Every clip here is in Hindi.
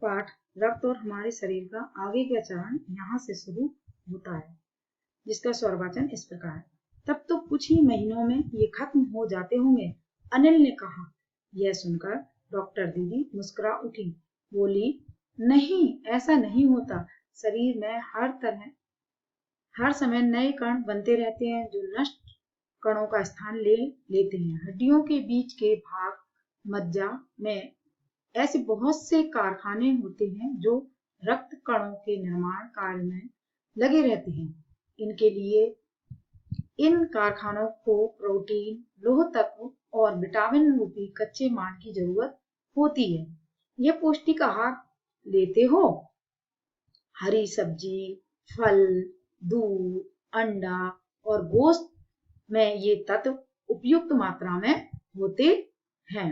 पाठ रक्त और हमारे शरीर का आगे का चरण यहाँ से शुरू होता है, जिसका स्वरवाचन इस प्रकार है। तब तो कुछ ही महीनों में ये खत्म हो जाते होंगे, अनिल ने कहा। यह सुनकर डॉक्टर दीदी मुस्कुरा उठी, बोली, नहीं, ऐसा नहीं होता। शरीर में हर समय नए कण बनते रहते हैं जो नष्ट कणों का स्थान ले लेते हैं। हड्डियों के बीच के भाग मज्जा में ऐसे बहुत से कारखाने होते हैं जो रक्त कणों के निर्माण कार्य में लगे रहते हैं। इनके लिए इन कारखानों को प्रोटीन, लौह तत्व और विटामिन रूपी कच्चे माल की जरूरत होती है। यह पौष्टिक आहार लेते हो? हरी सब्जी, फल, दूध, अंडा और गोश्त में ये तत्व उपयुक्त मात्रा में होते हैं।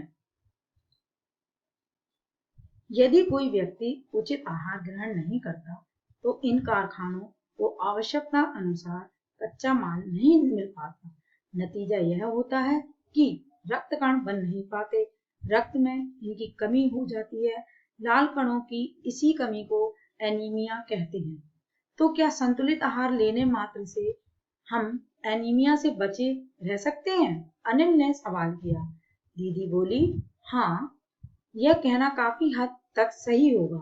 यदि कोई व्यक्ति उचित आहार ग्रहण नहीं करता तो इन कारखानों को आवश्यकता अनुसार कच्चा माल नहीं मिल पाता। नतीजा यह होता है कि रक्त कण बन नहीं पाते, रक्त में इनकी कमी हो जाती है। लाल कणों की इसी कमी को एनीमिया कहते हैं। तो क्या संतुलित आहार लेने मात्र से हम एनीमिया से बचे रह सकते हैं? अनिल ने सवाल किया। दीदी बोली, हाँ, यह कहना काफी हद तक सही होगा।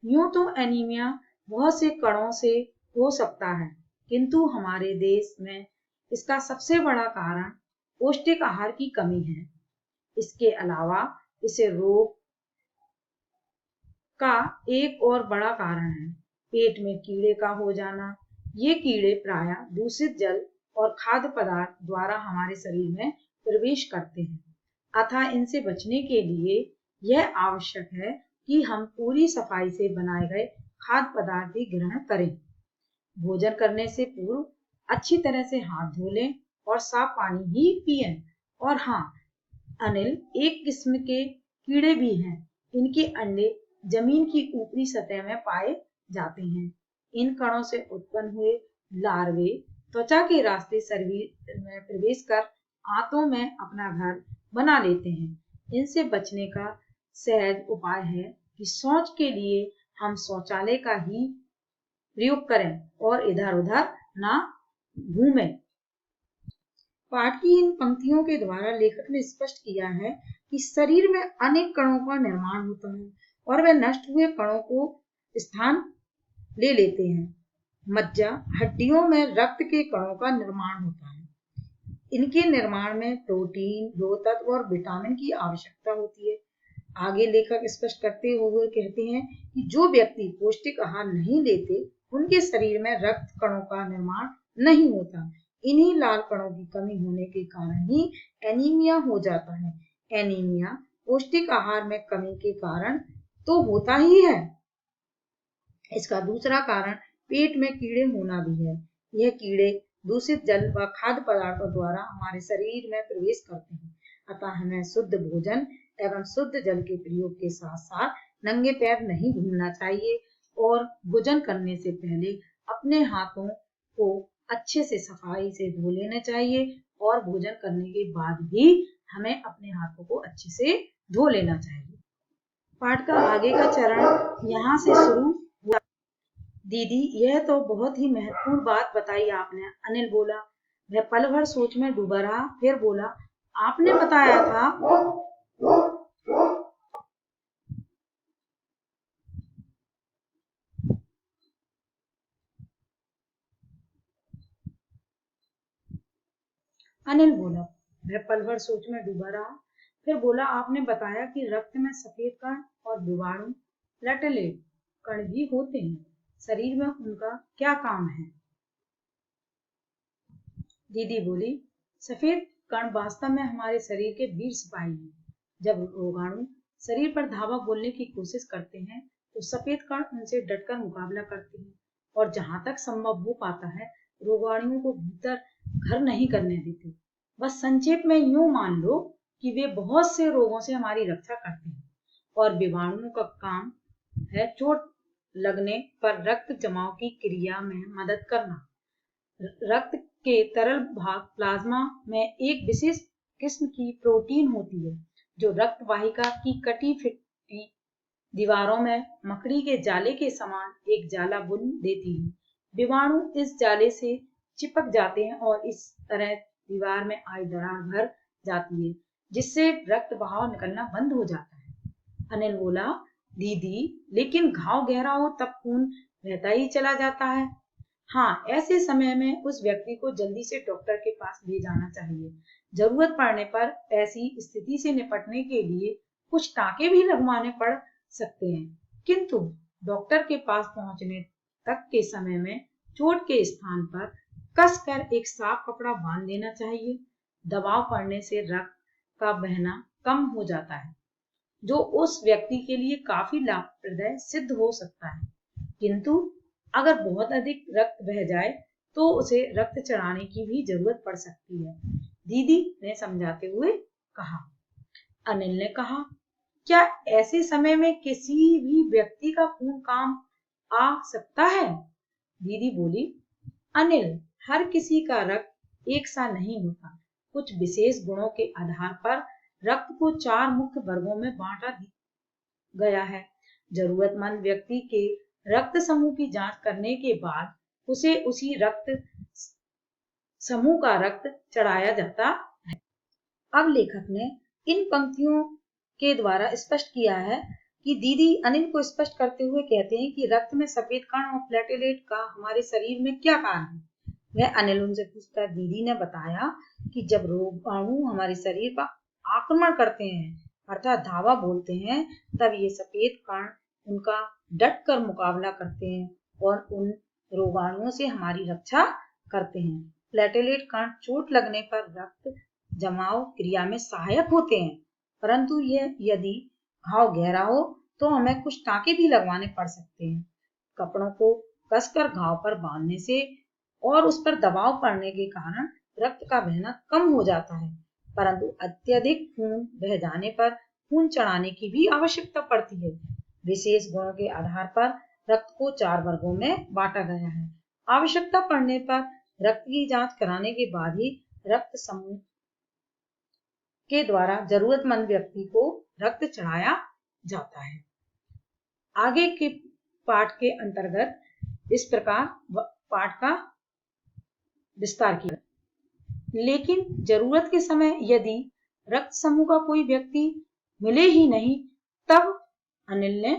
यूं तो एनीमिया बहुत से कणों से हो सकता है, किंतु हमारे देश में इसका सबसे बड़ा कारण पौष्टिक आहार की कमी है। इसके अलावा इसे रोग का एक और बड़ा कारण है पेट में कीड़े का हो जाना। ये कीड़े प्रायः दूषित जल और खाद्य पदार्थ द्वारा हमारे शरीर में प्रवेश करते हैं। अतः इनसे बचने के लिए यह आवश्यक है कि हम पूरी सफाई से बनाए गए खाद्य पदार्थ ही ग्रहण करें। भोजन करने से पूर्व अच्छी तरह से हाथ धो लें और साफ पानी ही पिएं। और हाँ अनिल, एक किस्म के कीड़े भी हैं। इनके अंडे जमीन की ऊपरी सतह में पाए जाते हैं। इन कणों से उत्पन्न हुए लार्वे त्वचा के रास्ते शरीर में प्रवेश कर आंतों में अपना घर बना लेते हैं। इनसे बचने का सहज उपाय है कि शौच के लिए हम शौचालय का ही प्रयोग करें और इधर उधर ना घूमें। पाठ की इन पंक्तियों के द्वारा लेखक ने स्पष्ट किया है कि शरीर में अनेक कणों का निर्माण होता है और वे नष्ट हुए कणों को स्थान ले लेते हैं। मज्जा हड्डियों में रक्त के कणों का निर्माण होता है। इनके निर्माण में प्रोटीन, लौह तत्व और विटामिन की आवश्यकता होती है। आगे लेखक स्पष्ट करते हुए कहते हैं कि जो व्यक्ति पौष्टिक आहार नहीं लेते उनके शरीर में रक्त कणों का निर्माण नहीं होता। इन्हीं लाल कणों की कमी होने के कारण ही एनीमिया हो जाता है। एनीमिया पौष्टिक आहार में कमी के कारण तो होता ही है। इसका दूसरा कारण पेट में कीड़े होना भी है। यह कीड़े दूषित जल व खाद्य पदार्थों द्वारा हमारे शरीर में प्रवेश करते हैं। अतः हमें शुद्ध भोजन एवं शुद्ध जल के प्रयोग के साथ साथ नंगे पैर नहीं घूमना चाहिए और भोजन करने से पहले अपने हाथों को अच्छे से सफाई से धो लेना चाहिए और भोजन करने के बाद भी हमें अपने हाथों को अच्छे से धो लेना चाहिए। पाठ का आगे का चरण यहाँ से शुरू हुआ। दीदी, यह तो बहुत ही महत्वपूर्ण बात बताई आपने। अनिल बोला। वह पल भर सोच में डूबा रहा, फिर बोला, आपने बताया था अनिल बोला। वह पल भर सोच में डूबा रहा, फिर बोला, आपने बताया कि रक्त में सफेद कण और विषाणु प्लेटलेट कण भी होते हैं। शरीर में उनका क्या काम है? दीदी बोली, सफेद कण वास्तव में हमारे शरीर के वीर सिपाही हैं। जब रोगाणु शरीर पर धावा बोलने की कोशिश करते हैं तो सफेद कण उनसे डटकर मुकाबला करते हैं और जहां तक संभव हो पाता है रोगाणुओं को भीतर घर नहीं करने देते। बस संक्षेप में यूं मान लो कि वे बहुत से रोगों से हमारी रक्षा करते हैं और विषाणुओं का काम है चोट लगने पर रक्त जमाव की क्रिया में मदद करना। रक्त के तरल भाग प्लाज्मा में एक विशेष किस्म की प्रोटीन होती है जो रक्त वाहिका की कटी फिटी दीवारों में मकड़ी के जाले के समान एक जाला बुन देती हूँ। विषाणु इस जाले से चिपक जाते हैं और इस तरह दीवार में आई दरार भर जाती है, जिससे रक्त बहाव निकलना बंद हो जाता है। अनिल बोला, दीदी, लेकिन घाव गहरा हो तब खून बहता ही चला जाता है। हाँ, ऐसे समय में उस व्यक्ति को जल्दी से डॉक्टर के पास ले जाना चाहिए। जरूरत पड़ने पर ऐसी स्थिति से निपटने के लिए कुछ टाँके भी लगवाने पड़ सकते हैं, किंतु डॉक्टर के पास पहुंचने तक के समय में चोट के स्थान पर कसकर एक साफ कपड़ा बांध देना चाहिए। दबाव पड़ने से रक्त का बहना कम हो जाता है, जो उस व्यक्ति के लिए काफी लाभप्रद सिद्ध हो सकता है। किंतु अगर बहुत अधिक रक्त बह जाए तो उसे रक्त चढ़ाने की भी जरूरत पड़ सकती है, दीदी ने समझाते हुए कहा। अनिल ने कहा, क्या ऐसे समय में किसी भी व्यक्ति का खून काम आ सकता है? दीदी बोली, अनिल, हर किसी का रक्त एक सा नहीं होता। कुछ विशेष गुणों के आधार पर रक्त को 4 मुख्य वर्गों में बांटा गया है। जरूरतमंद व्यक्ति के रक्त समूह की जांच करने के बाद उसे उसी रक्त समूह का रक्त चढ़ाया जाता है। अब लेखक ने इन पंक्तियों के द्वारा स्पष्ट किया है कि दीदी अनिल को स्पष्ट करते हुए कहते हैं कि रक्त में सफेद कण और प्लेटलेट का हमारे शरीर में क्या कार्य है। वह अनिल उनसे पूछता है। दीदी ने बताया कि जब रोगाणु हमारे शरीर पर आक्रमण करते हैं, अर्थात धावा बोलते हैं, तब ये सफेद कण उनका डट कर मुकाबला करते हैं और उन रोगाणुओं से हमारी रक्षा करते हैं। प्लेटलेट कण चोट लगने पर रक्त जमाव क्रिया में सहायक होते हैं, परंतु यह यदि घाव गहरा हो तो हमें कुछ टाँके भी लगवाने पड़ सकते हैं। कपड़ों को कसकर घाव पर बांधने से और उस पर दबाव पड़ने के कारण रक्त का बहना कम हो जाता है, परंतु अत्यधिक खून बह जाने पर खून चढ़ाने की भी आवश्यकता पड़ती है। विशेष गुणों के आधार पर रक्त को 4 वर्गों में बांटा गया है। आवश्यकता पड़ने पर रक्त की जांच कराने के बाद ही रक्त समूह के द्वारा जरूरतमंद व्यक्ति को रक्त चढ़ाया जाता है। आगे के पाठ के अंतर्गत इस प्रकार पाठ का विस्तार किया। लेकिन जरूरत के समय यदि रक्त समूह का कोई व्यक्ति मिले ही नहीं, तब अनिल ने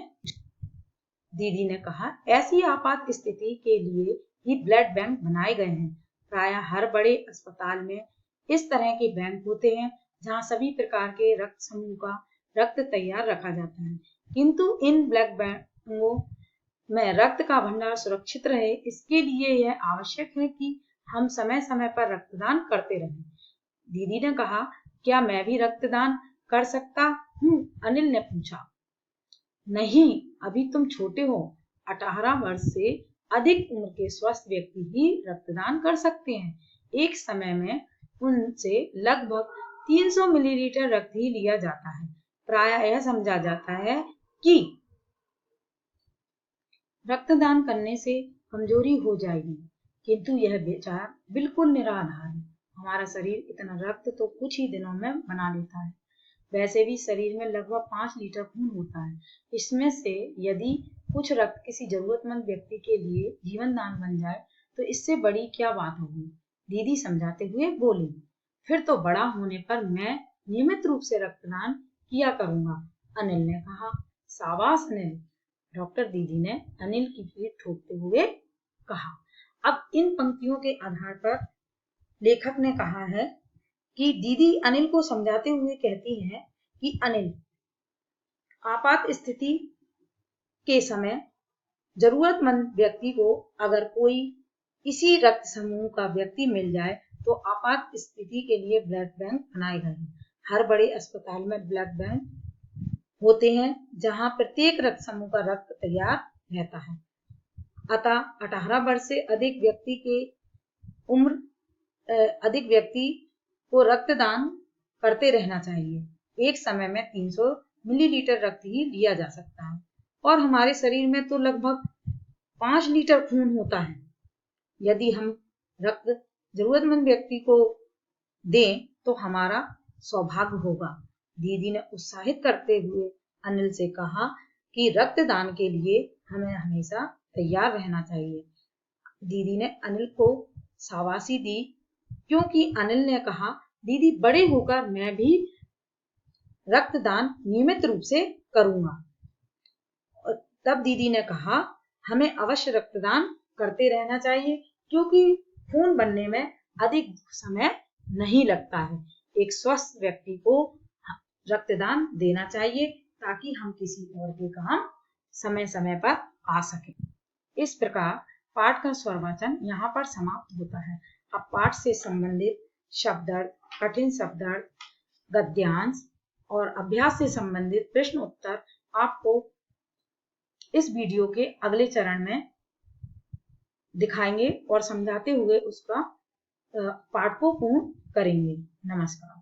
दीदी ने कहा, ऐसी आपात स्थिति के लिए ही ब्लड बैंक बनाए गए हैं। प्रायः हर बड़े अस्पताल में इस तरह के बैंक होते हैं जहां सभी प्रकार के रक्त समूह का रक्त तैयार रखा जाता है, किंतु इन ब्लड बैंकों में रक्त का भंडार सुरक्षित रहे, इसके लिए यह आवश्यक है कि हम समय समय पर रक्तदान करते रहें। दीदी ने कहा, क्या मैं भी रक्तदान कर सकता हूँ? अनिल ने पूछा। नहीं, अभी तुम छोटे हो। 18 वर्ष से अधिक उम्र के स्वस्थ व्यक्ति ही रक्तदान कर सकते हैं। एक समय में उनसे लगभग 300 मिलीलीटर रक्त ही लिया जाता है। प्रायः यह समझा जाता है कि रक्तदान करने से कमजोरी हो जाएगी, किंतु यह विचार बिल्कुल निराधार है। हमारा शरीर इतना रक्त तो कुछ ही दिनों में बना लेता है। वैसे भी शरीर में लगभग 5 लीटर खून होता है। इसमें से यदि कुछ रक्त किसी जरूरतमंद व्यक्ति के लिए जीवन दान बन जाए तो इससे बड़ी क्या बात होगी, दीदी समझाते हुए बोली। फिर तो बड़ा होने पर मैं नियमित रूप से रक्तदान किया करूंगा, अनिल ने कहा। शाबाश अनिल, डॉक्टर दीदी ने अनिल की पीठ ठोकते हुए कहा। अब इन पंक्तियों के आधार पर लेखक ने कहा है कि दीदी अनिल को समझाते हुए कहती हैं कि अनिल, आपात स्थिति के समय जरूरतमंद व्यक्ति को अगर कोई इसी रक्त समूह का व्यक्ति मिल जाए तो आपात स्थिति के लिए ब्लड बैंक बनाए गए हैं। हर बड़े अस्पताल में ब्लड बैंक होते हैं जहां प्रत्येक रक्त समूह का रक्त तैयार रहता है। अतः 18 वर्ष से अधिक व्यक्ति को रक्तदान करते रहना चाहिए। एक समय में 300 मिलीलीटर रक्त ही लिया जा सकता है और हमारे शरीर में तो लगभग 5 लीटर खून होता है। यदि हम रक्त जरूरतमंद व्यक्ति को दें तो हमारा सौभाग्य होगा। दीदी ने उत्साहित करते हुए अनिल से कहा कि रक्तदान के लिए हमें हमेशा तैयार रहना चाहिए। दीदी ने अनिल को शाबाशी दी क्योंकि अनिल ने कहा, दीदी बड़े होकर मैं भी रक्तदान नियमित रूप से करूंगा। तब दीदी ने कहा, हमें अवश्य रक्तदान करते रहना चाहिए क्योंकि खून बनने में अधिक समय नहीं लगता है। एक स्वस्थ व्यक्ति को रक्तदान देना चाहिए ताकि हम किसी और के काम समय समय पर आ सके। इस प्रकार पाठ का स्वरवाचन यहाँ पर समाप्त होता है। अब पाठ से संबंधित शब्दार्थ, कठिन शब्दार्थ, गद्यांश और अभ्यास से संबंधित प्रश्न उत्तर आपको इस वीडियो के अगले चरण में दिखाएंगे और समझाते हुए उसका पाठ को पूर्ण करेंगे। नमस्कार।